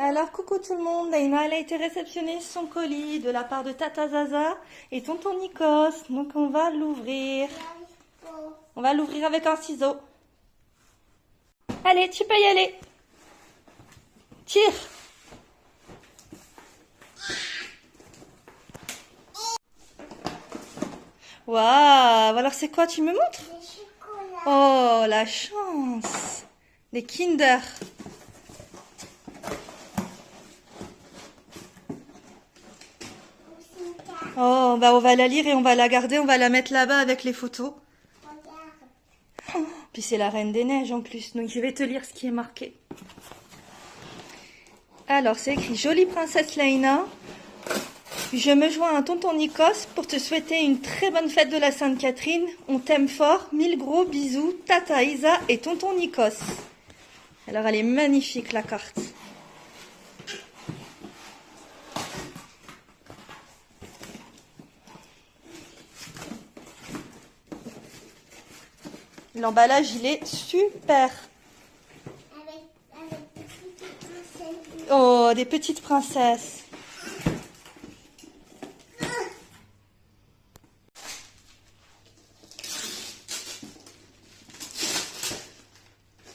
Alors, coucou tout le monde, Naïma elle a été réceptionner son colis de la part de Tata Zaza et tonton Nikos. Donc on va l'ouvrir. On va l'ouvrir avec un ciseau. Allez, tu peux y aller. Tire. Waouh, alors c'est quoi, tu me montres? Des chocolats. Oh, la chance. Des Kinder. Oh, bah on va la lire et on va la garder, on va la mettre là-bas avec les photos. Regarde. Puis c'est la Reine des Neiges en plus, donc je vais te lire ce qui est marqué. Alors c'est écrit: Jolie princesse Laïna, je me joins à tonton Nikos pour te souhaiter une très bonne fête de la Sainte-Catherine. On t'aime fort, 1000 gros bisous, Tata Isa et tonton Nikos. Alors elle est magnifique la carte. L'emballage il est super. Avec des petites princesses. Oh, des petites princesses.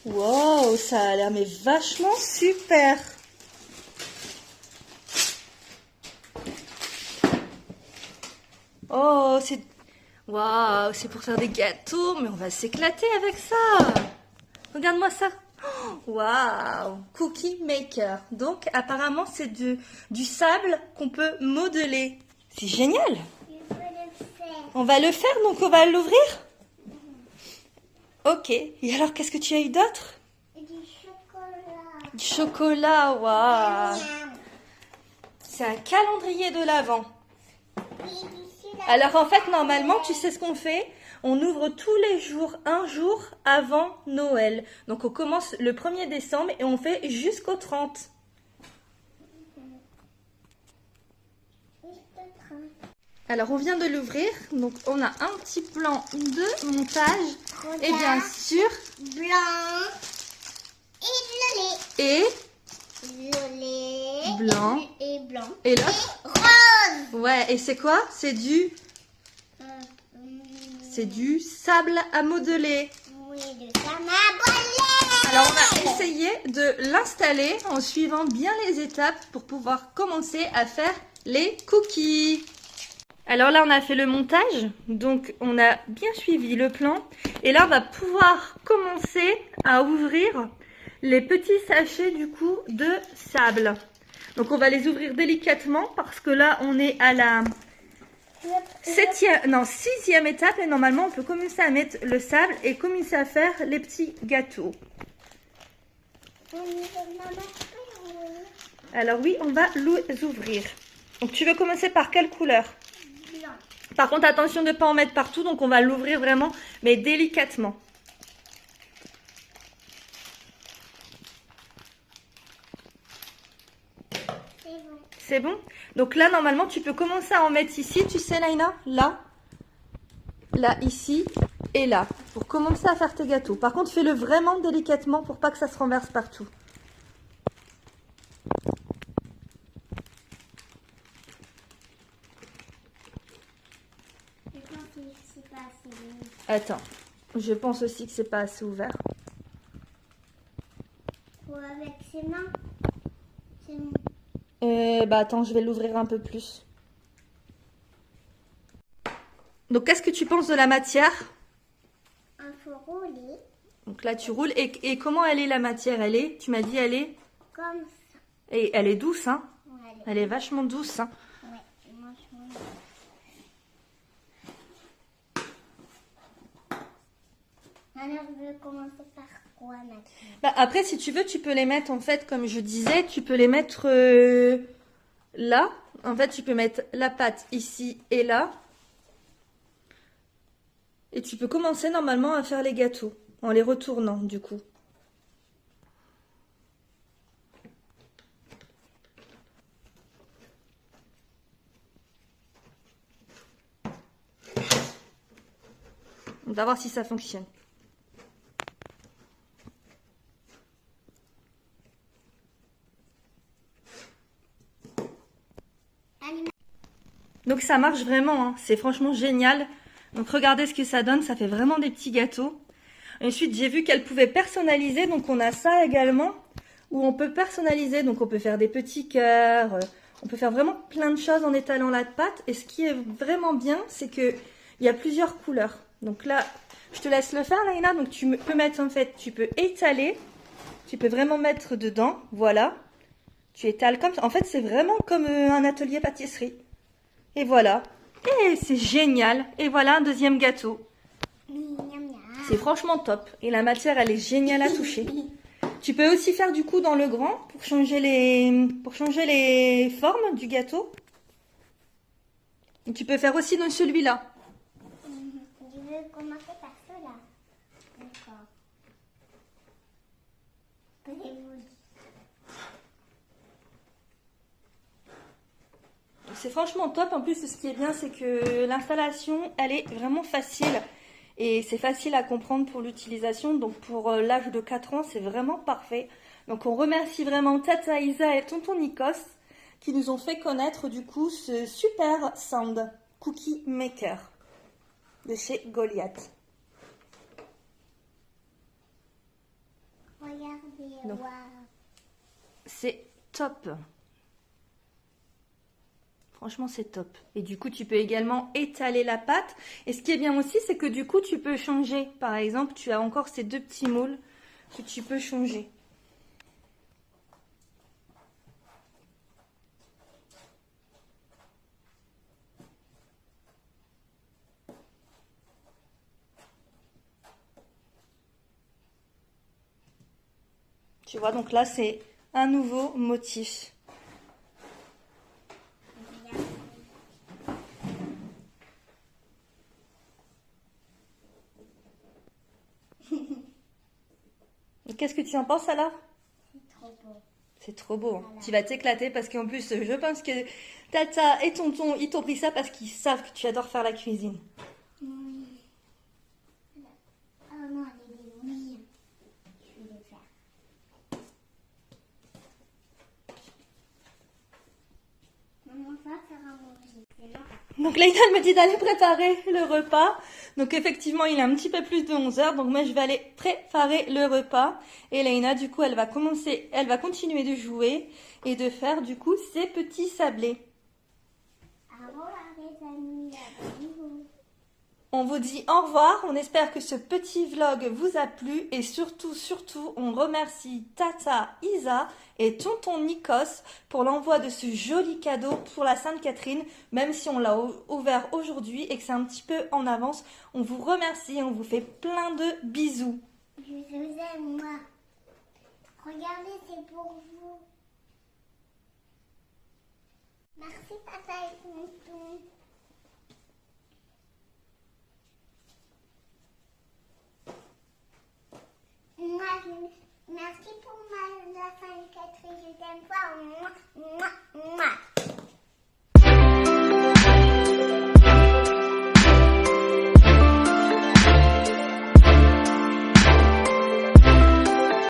Wow, ça a l'air mais vachement super. Oh, c'est... Waouh, c'est pour faire des gâteaux, mais on va s'éclater avec ça. Regarde-moi ça. Waouh, Cookie Maker. Donc, apparemment, c'est du sable qu'on peut modeler. C'est génial. Je veux le faire. On va le faire, donc on va l'ouvrir. Ok. Et alors, qu'est-ce que tu as eu d'autre? Du chocolat. Du chocolat, waouh. Miam. C'est un calendrier de l'Avent. Et d'ici là. Alors en fait, normalement, tu sais ce qu'on fait? On ouvre tous les jours, un jour avant Noël. Donc on commence le 1er décembre et on fait jusqu'au 30. Juste 30. Alors on vient de l'ouvrir. Donc on a un petit plan de montage. Et bien sûr, Blanc. Et et violet. Blanc. Et blanc. Et l'autre? Rose. Ouais, et c'est quoi? C'est du sable à modeler. Oui, de Samabolé. Alors on a essayé de l'installer en suivant bien les étapes pour pouvoir commencer à faire les cookies. Alors là on a fait le montage, donc on a bien suivi le plan. Et là on va pouvoir commencer à ouvrir les petits sachets du coup de sable. Donc on va les ouvrir délicatement parce que là on est à la sixième étape et normalement on peut commencer à mettre le sable et commencer à faire les petits gâteaux. Alors oui, on va les ouvrir. Donc tu veux commencer par quelle couleur? Blanc. Par contre attention de ne pas en mettre partout, donc on va l'ouvrir vraiment mais délicatement. C'est bon. C'est bon? Donc là normalement tu peux commencer à en mettre ici, tu sais Laïna? Là, là, ici et là. Pour commencer à faire tes gâteaux. Par contre fais-le vraiment délicatement pour pas que ça se renverse partout. Je pense que c'est pas assez bon. Attends, je pense aussi que c'est pas assez ouvert. Ou avec ses mains. C'est bon. Bah attends, je vais l'ouvrir un peu plus. Donc qu'est-ce que tu penses de la matière? Il faut rouler Donc là tu roules. Et comment elle est la matière? Elle est, tu m'as dit elle est... comme ça. Et elle est douce, hein? Ouais, Elle est vachement douce, hein? ouais, moi je roule. Alors je vais commencer par quoi maintenant? Bah, après, si tu veux, tu peux les mettre, en fait, comme je disais, tu peux les mettre là. En fait, tu peux mettre la pâte ici et là. Et tu peux commencer normalement à faire les gâteaux, en les retournant, du coup. On va voir si ça fonctionne. Donc ça marche vraiment, hein. C'est franchement génial. Donc regardez ce que ça donne, ça fait vraiment des petits gâteaux. Ensuite, j'ai vu qu'elle pouvait personnaliser, donc on a ça également, où on peut personnaliser, donc on peut faire des petits cœurs, on peut faire vraiment plein de choses en étalant la pâte. Et ce qui est vraiment bien, c'est que il y a plusieurs couleurs. Donc là, je te laisse le faire, Laïna. Donc tu peux mettre en fait, tu peux étaler, tu peux vraiment mettre dedans, voilà. Tu étales comme ça. En fait, c'est vraiment comme un atelier pâtisserie. Et voilà. Et c'est génial. Et voilà un deuxième gâteau. C'est franchement top. Et la matière, elle est géniale à toucher. Tu peux aussi faire du coup dans le grand pour changer les formes du gâteau. Et tu peux faire aussi dans celui-là. Je veux commencer par cela. D'accord. C'est franchement top. En plus, ce qui est bien, c'est que l'installation, elle est vraiment facile. Et c'est facile à comprendre pour l'utilisation. Donc pour l'âge de 4 ans, c'est vraiment parfait. Donc on remercie vraiment Tata Isa et Tonton Nikos qui nous ont fait connaître du coup ce super Sound Cookie Maker de chez Goliath. Regardez, Donc, waouh. c'est top. Franchement, c'est top. Et du coup, tu peux également étaler la pâte. Et ce qui est bien aussi, c'est que du coup, tu peux changer. Par exemple, tu as encore ces deux petits moules que tu peux changer. Tu vois, donc là, c'est un nouveau motif. Qu'est-ce que tu en penses alors? C'est trop beau. C'est trop beau. Voilà. Tu vas t'éclater parce qu'en plus, je pense que Tata et Tonton, ils t'ont pris ça parce qu'ils savent que tu adores faire la cuisine. Oh non, oui. Je vais le faire. Maman va faire à manger. C'est marrant. Donc Laïna elle me dit d'aller préparer le repas. Donc effectivement, il est un petit peu plus de 11 h. Donc moi, je vais aller préparer le repas. Et Laïna, du coup, elle va continuer de jouer et de faire du coup ses petits sablés. Au revoir les amis. Bisous. On vous dit au revoir, on espère que ce petit vlog vous a plu et surtout, on remercie Tata Isa et Tonton Nikos pour l'envoi de ce joli cadeau pour la Sainte-Catherine, même si on l'a ouvert aujourd'hui et que c'est un petit peu en avance. On vous remercie et on vous fait plein de bisous. Je vous aime, moi. Regardez, c'est pour vous. Merci, papa et tonton. Moi, merci pour la Sainte-Catherine. Je t'aime pas.